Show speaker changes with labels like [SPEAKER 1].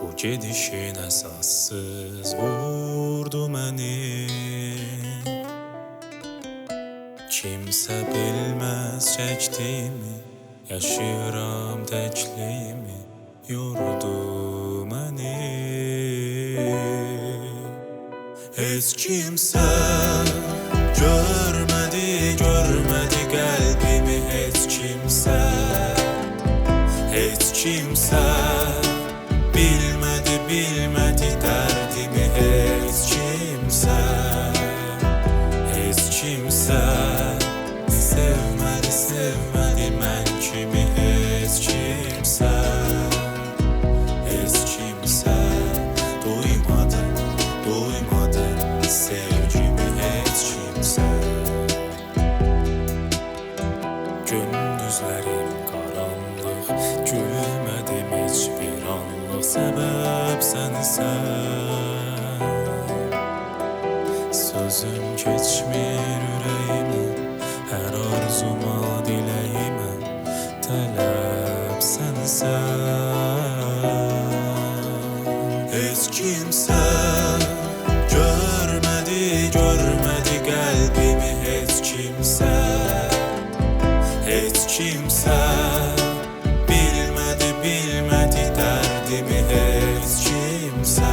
[SPEAKER 1] Bu gedişin əsassız vurdu məni. Kimsə bilməz çəkdiyimi, yaşayıram təkliyimi, yordu məni. Heç kimsə görmədi qəlbimi, heç kimsə bilmədi dərdimi, heç kimsə sevmədi mən kimi, heç kimsə duymadı sevgimi, heç kimsə. Gündüzlərim qaranlıq, gülmədim heç bir anlıq, səbəb sənsən. Sözüm keçmir ürəyimə, hər arzuma, diləyimə, tələb sənsən. Heç kimsə görmədi qəlbimi, heç kimsə bilmədi dərdimi, heç kimsə